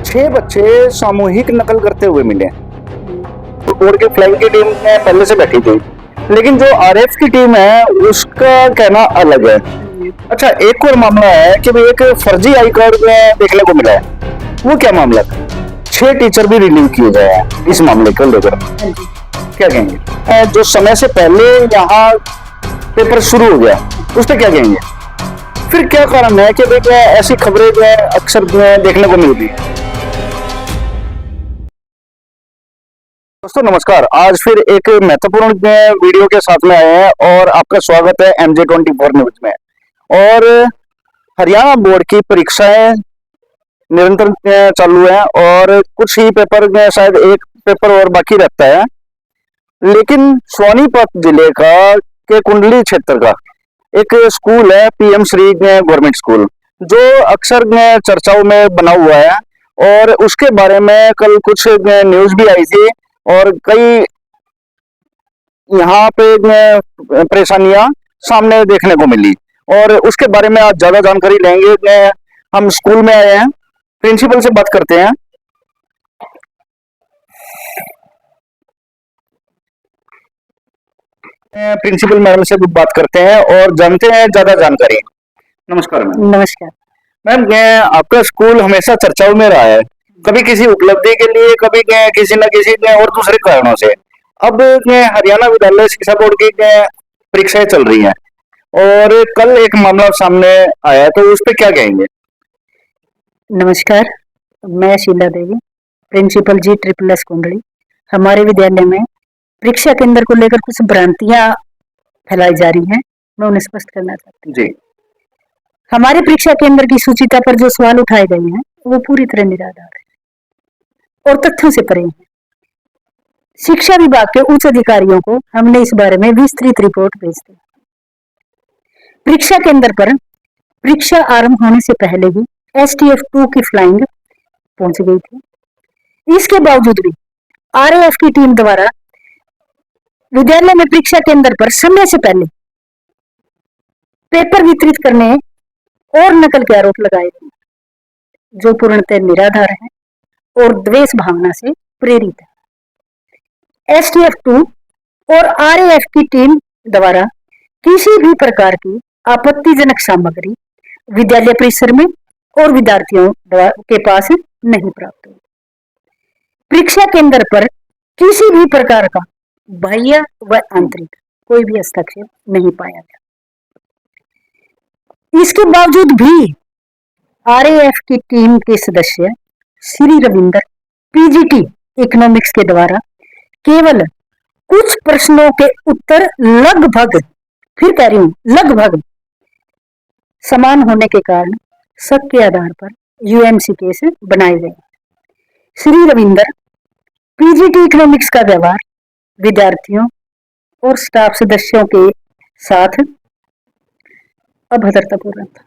छह बच्चे सामूहिक नकल करते हुए मिले। तो बोर्ड के फ्लाइंग की टीम में पहले से बैठी थी, लेकिन जो आरएफ की टीम है उसका कहना अलग है। अच्छा, एक और मामला है कि भाई एक फर्जी आई कार्ड देखने को मिला है। वो क्या मामला था? 6 टीचर भी रिलीव किए गए हैं इस मामले को लेकर। क्या कहेंगे? जो समय से पहले यहाँ पेपर शुरू हो गया उस पर क्या कहेंगे? फिर क्या कारण है कि भाई ऐसी खबरें अक्सर देखने को मिलती है? दोस्तों नमस्कार, आज फिर एक महत्वपूर्ण वीडियो के साथ में आए हैं और आपका स्वागत है MJ24 न्यूज में। और हरियाणा बोर्ड की परीक्षाएं निरंतर चालू है और कुछ ही पेपर में शायद एक पेपर और बाकी रहता है, लेकिन सोनीपत जिले का के कुंडली क्षेत्र का एक स्कूल है PM श्री गवर्नमेंट स्कूल, जो अक्सर चर्चाओं में बना हुआ है और उसके बारे में कल कुछ न्यूज भी आई थी और कई यहाँ पे परेशानियां सामने देखने को मिली और उसके बारे में आज ज्यादा जानकारी लेंगे। हम स्कूल में आए हैं, प्रिंसिपल से बात करते हैं। प्रिंसिपल मैडम से भी बात करते हैं और जानते हैं ज्यादा जानकारी। नमस्कार मैम। नमस्कार मैम, आपका स्कूल हमेशा चर्चाओं में रहा है, कभी किसी उपलब्धि के लिए, कभी किसी न किसी और दूसरे कारणों से। अब हरियाणा विद्यालय शिक्षा बोर्ड की परीक्षाएं चल रही हैं और कल एक मामला सामने आया, तो उस पर क्या कहेंगे? नमस्कार, मैं शीला देवी, प्रिंसिपल G SSS कुंडली। हमारे विद्यालय में परीक्षा केंद्र को लेकर कुछ भ्रांतियां फैलाई जा रही हैं, मैं उन्हें स्पष्ट करना चाहती हूँ। जी। हमारे परीक्षा केंद्र की सूचिता पर जो सवाल उठाए गए हैं वो पूरी तरह निराधार है और तथ्यों से परे हैं। शिक्षा विभाग के उच्च अधिकारियों को हमने इस बारे में विस्तृत रिपोर्ट भेज दी। परीक्षा केंद्र पर परीक्षा आरंभ होने से पहले ही STF-2 की फ्लाइंग पहुंच गई थी। इसके बावजूद भी RAF की टीम द्वारा विद्यालय में परीक्षा केंद्र पर समय से पहले पेपर वितरित करने और नकल के आरोप लगाए गए, जो पूर्णतः निराधार है और द्वेष भावना से प्रेरित है। STF-2 और RAF की टीम द्वारा किसी भी प्रकार की आपत्तिजनक सामग्री विद्यालय परिसर में और विद्यार्थियों के पास नहीं प्राप्त हुई। परीक्षा केंद्र पर किसी भी प्रकार का बाह्य व आंतरिक कोई भी हस्तक्षेप नहीं पाया गया। इसके बावजूद भी RAF की टीम के सदस्य श्री रविंदर PGT इकोनॉमिक्स के द्वारा केवल कुछ प्रश्नों के उत्तर लगभग, फिर कह रही हूं लगभग, समान होने के कारण शक के आधार पर UMC केस बनाए गए। श्री रविंदर PGT इकोनॉमिक्स का व्यवहार विद्यार्थियों और स्टाफ सदस्यों के साथ अभद्रतापूर्ण था।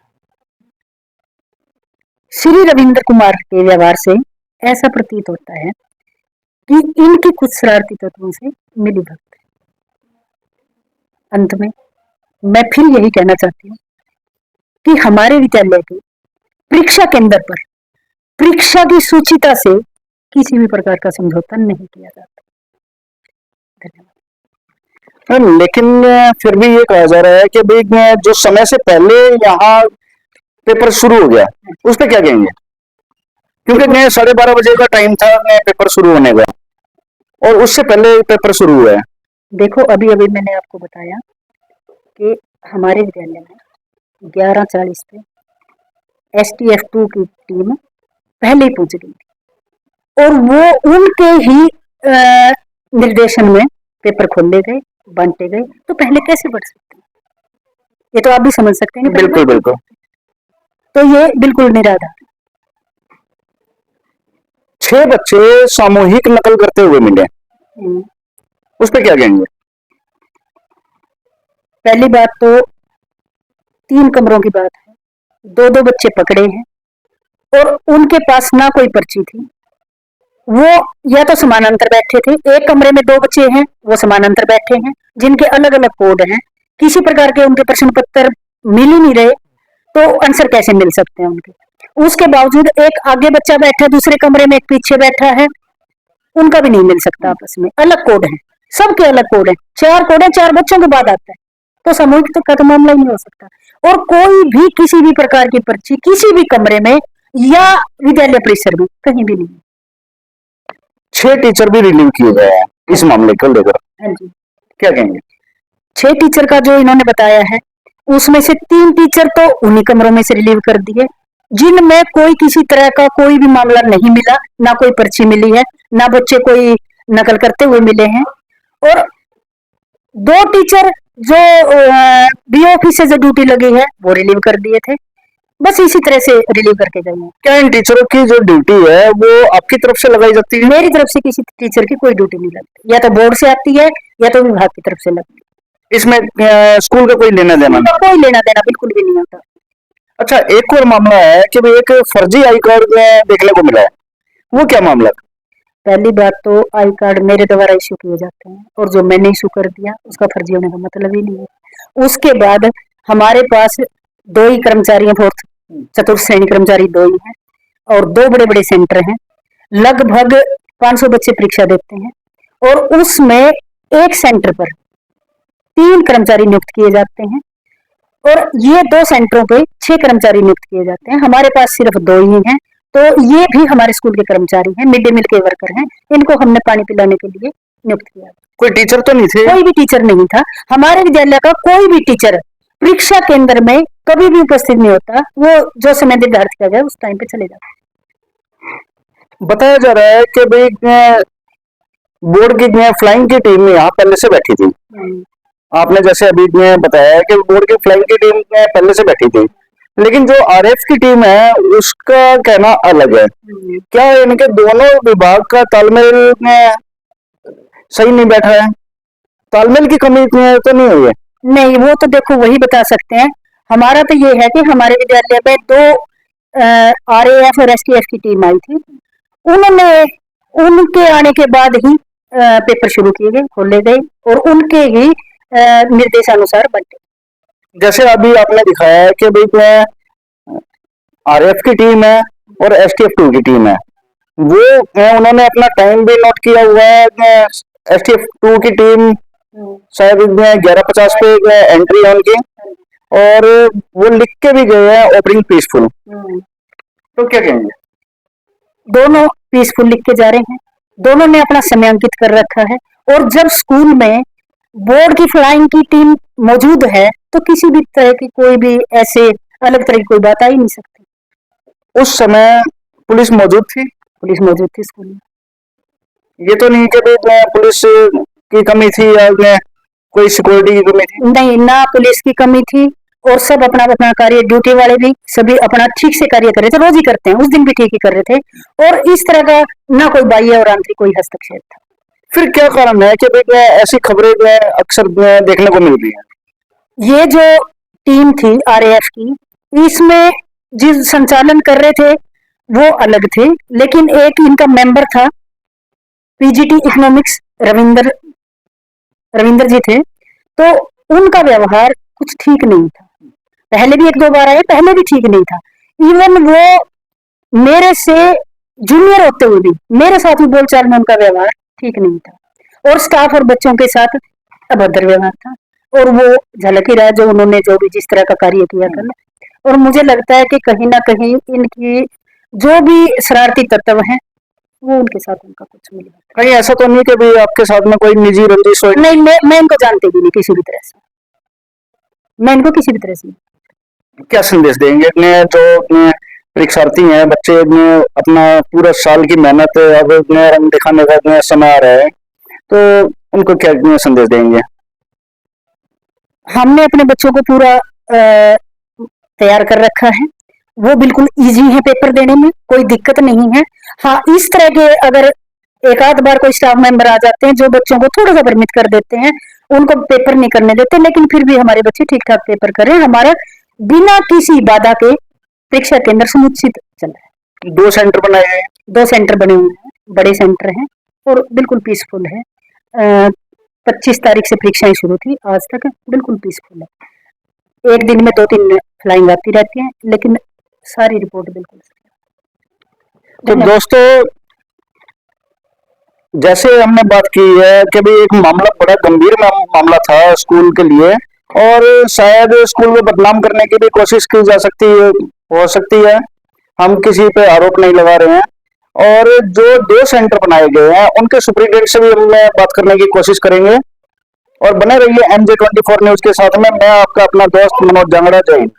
श्री रविंद्र कुमार के व्यवहार से ऐसा प्रतीत होता है कि इनकी कुछ शरारती तत्वों से मिलीभगत है। अंत में मैं फिर यही कहना चाहती हूँ कि हमारे विद्यालय के परीक्षा केंद्र पर परीक्षा की सूचिता से किसी भी प्रकार का समझौता नहीं किया जाता। धन्यवाद। लेकिन फिर भी ये कहा जा रहा है कि भाई जो समय से पहले यहाँ पेपर शुरू हो गया उस पर क्या कहेंगे? क्योंकि 12:30 बजे का टाइम था पेपर शुरू होने का और उससे पहले पेपर शुरू हुआ है। देखो, अभी मैंने आपको बताया कि हमारे विद्यालय में 11:40 पे STF-2 की टीम पहले ही पहुंच गई थी और वो उनके ही निर्देशन में पेपर खोले गए, बांटे गए, तो पहले कैसे बढ़ सकते हैं? ये तो आप भी समझ सकते हैं। बिल्कुल बिल्कुल। तो ये बिल्कुल निराधार। 6 बच्चे सामूहिक नकल करते हुए मिले, उस पर क्या कहेंगे? पहली बात तो 3 कमरों की बात है, 2-2 बच्चे पकड़े हैं और उनके पास ना कोई पर्ची थी। वो या तो समानांतर बैठे थे, एक कमरे में 2 बच्चे हैं वो समानांतर बैठे हैं जिनके अलग अलग कोड हैं, किसी प्रकार के उनके प्रश्न पत्र मिल ही नहीं रहे, तो आंसर कैसे मिल सकते हैं उनके? उसके बावजूद एक आगे बच्चा बैठा है दूसरे कमरे में, एक पीछे बैठा है, उनका भी नहीं मिल सकता आपस में। अलग कोड है, सबके अलग कोड है, 4 कोड है, 4 बच्चों के बाद आता है, तो सामूहिक तो का मामला ही नहीं हो सकता। और कोई भी किसी भी प्रकार की पर्ची किसी भी कमरे में या विद्यालय परिसर में कहीं भी नहीं। 6 टीचर भी रिलीव किए गए हैं इस मामले को लेकर, हाँ जी, क्या कहेंगे? 6 टीचर का जो इन्होंने बताया है, उसमें से 3 टीचर तो उन्हीं कमरों में से रिलीव कर दिए, जिनमें कोई किसी तरह का कोई भी मामला नहीं मिला, ना कोई पर्ची मिली है, ना बच्चे कोई नकल करते हुए मिले हैं। और 2 टीचर जो बी ऑफिस से जो ड्यूटी लगी है वो रिलीव कर दिए थे। बस इसी तरह से रिलीव करके गए हैं। क्या इन टीचरों की जो ड्यूटी है वो आपकी तरफ से लगाई जाती है? मेरी तरफ से किसी टीचर की कोई ड्यूटी नहीं लगती, या तो बोर्ड से आती है या तो विभाग की तरफ से लगती है। इसमें स्कूल का कोई लेना देना नहीं? कोई लेना देना बिल्कुल भी नहीं होता। अच्छा, एक और मामला है कि भाई एक फर्जी आई कार्ड देखने को मिला है, वो क्या मामला था? पहली बात तो आई कार्ड मेरे द्वारा इश्यू किए जाते हैं, और जो मैंने इश्यू कर दिया उसका फर्जी होने का मतलब ही नहीं है। उसके बाद हमारे पास 2 ही कर्मचारी हैं, फोर्थ चतुर्थ श्रेणी कर्मचारी 2 ही हैं, और 2 बड़े बड़े सेंटर हैं, लगभग 500 बच्चे परीक्षा देते हैं, और उसमें एक सेंटर पर 3 कर्मचारी नियुक्त किए जाते हैं, और ये 2 सेंटरों पे 6 कर्मचारी नियुक्त किए जाते हैं। हमारे पास सिर्फ 2 ही हैं, तो ये भी हमारे स्कूल के कर्मचारी हैं, मिड डे मील के वर्कर हैं, इनको हमने पानी पिलाने के लिए नियुक्त किया। कोई टीचर तो नहीं थे? कोई भी टीचर नहीं था। हमारे विद्यालय का कोई भी टीचर परीक्षा केंद्र में कभी भी उपस्थित नहीं होता, वो जो समय निर्धारित किया गया उस टाइम पे चले जाते। बताया जा रहा है कि भाई बोर्ड की फ्लाइंग की टीम यहाँ पहले से बैठी थी। आपने जैसे अभी बताया कि बोर्ड की फ्लाइंग की टीम पहले से बैठी थी, लेकिन जो आरएफ की टीम है उसका कहना अलग है। क्या इनके दोनों विभाग का तालमेल सही नहीं बैठा है? तालमेल की कमी तो नहीं हुई है? नहीं, वो तो देखो वही बता सकते हैं। हमारा तो ये है कि हमारे विद्यालय में 2 आरएएफ और एसटीएफ की टीम आई थी, उन्होंने उनके आने के बाद ही पेपर शुरू किए गए, खोले गए, और उनके ही निर्देशानुसार बंटे। जैसे अभी आपने दिखाया है कि भाई आरएफ की टीम है और एसटीएफ 2 की टीम है, वो उन्होंने अपना टाइम भी नोट किया हुआ है। एसटीएफ 2 की टीम शायद 11:50 पे एंट्री है उनकी, और वो लिख के भी गए हैं ओपनिंग पीसफुल। तो क्या कहेंगे? दोनों पीसफुल लिख के जा रहे हैं, दोनों ने अपना समय अंकित कर रखा है, और जब स्कूल में बोर्ड की फ्लाइंग की टीम मौजूद है तो किसी भी तरह की कोई भी ऐसे अलग तरह की कोई बात आ ही नहीं सकती। उस समय पुलिस मौजूद थी? पुलिस मौजूद थी स्कूल में। ये तो नहीं कि भाई पुलिस की कमी थी या कोई सिक्योरिटी की कमी थी? नहीं, ना पुलिस की कमी थी, और सब अपना अपना कार्य, ड्यूटी वाले भी सभी अपना ठीक से कार्य कर रहे थे, रोज ही करते हैं, उस दिन भी ठीक ही कर रहे थे, और इस तरह का ना कोई बाह्य और आंतरिक कोई हस्तक्षेप था। फिर क्या कारण है कि भाई ऐसी खबरें अक्सर देखने को मिल रही है? ये जो टीम थी आरएएफ की, इसमें जिस संचालन कर रहे थे वो अलग थे, लेकिन एक इनका मेंबर था पीजीटी इकोनॉमिक्स रविंदर जी थे, तो उनका व्यवहार कुछ ठीक नहीं था। पहले भी 1-2 बार आए, पहले भी ठीक नहीं था। इवन वो मेरे से जूनियर होते हुए भी मेरे साथ भी बोलचाल में उनका व्यवहार ठीक नहीं था, और स्टाफ और बच्चों के साथ अभद्र व्यवहार था, और वो झलक ही रहा जो उन्होंने जो भी जिस तरह का कार्य किया कल। और मुझे लगता है कि कहीं ना कहीं इनकी जो भी शरारती तत्व हैं वो उनके साथ उनका कुछ मिला। कहीं ऐसा तो नहीं कि भाई आपके साथ में कोई निजी रंजिश हो? नहीं, मैं इनको जानती भी नहीं किसी भी तरह से, मैं इनको किसी भी तरह से। क्या संदेश देंगे इतने जो परीक्षार्थी हैं, बच्चे अपना पूरा साल की मेहनत अब रंग दिखाने का समय आ रहा है, तो उनको क्या संदेश देंगे? हमने अपने बच्चों को पूरा तैयार कर रखा है, वो बिल्कुल इजी है पेपर देने में, कोई दिक्कत नहीं है। हाँ, इस तरह के अगर एक आध बार कोई स्टाफ मेंबर आ जाते हैं जो बच्चों को थोड़ा सा भ्रमित कर देते हैं, उनको पेपर नहीं करने देते, लेकिन फिर भी हमारे बच्चे ठीक ठाक पेपर कर रहे हैं। हमारा बिना किसी बाधा के परीक्षा केंद्र समुचित चल रहा है। 2 सेंटर बनाए हैं? 2 सेंटर बने हुए हैं, बड़े सेंटर हैं, और बिल्कुल पीसफुल है। 25 तारीख से परीक्षाएं शुरू थी, आज तक बिल्कुल पीसफुल है। एक दिन में 2-3 फ्लाइंग आती रहती है, लेकिन सारी रिपोर्ट बिल्कुल सही है। तो धन्यवाद। दोस्तों, जैसे हमने बात की है कि भाई एक मामला बड़ा गंभीर मामला था स्कूल के लिए, और शायद स्कूल को बदनाम करने की भी कोशिश की जा सकती है, हो सकती है। हम किसी पे आरोप नहीं लगा रहे हैं। और जो 2 सेंटर बनाए गए हैं उनके सुपरिटेंडेंट से भी हम बात करने की कोशिश करेंगे। और बने रहिए MJ24 न्यूज के साथ में। मैं आपका अपना दोस्त मनोज जांगड़ा। जय हिंद।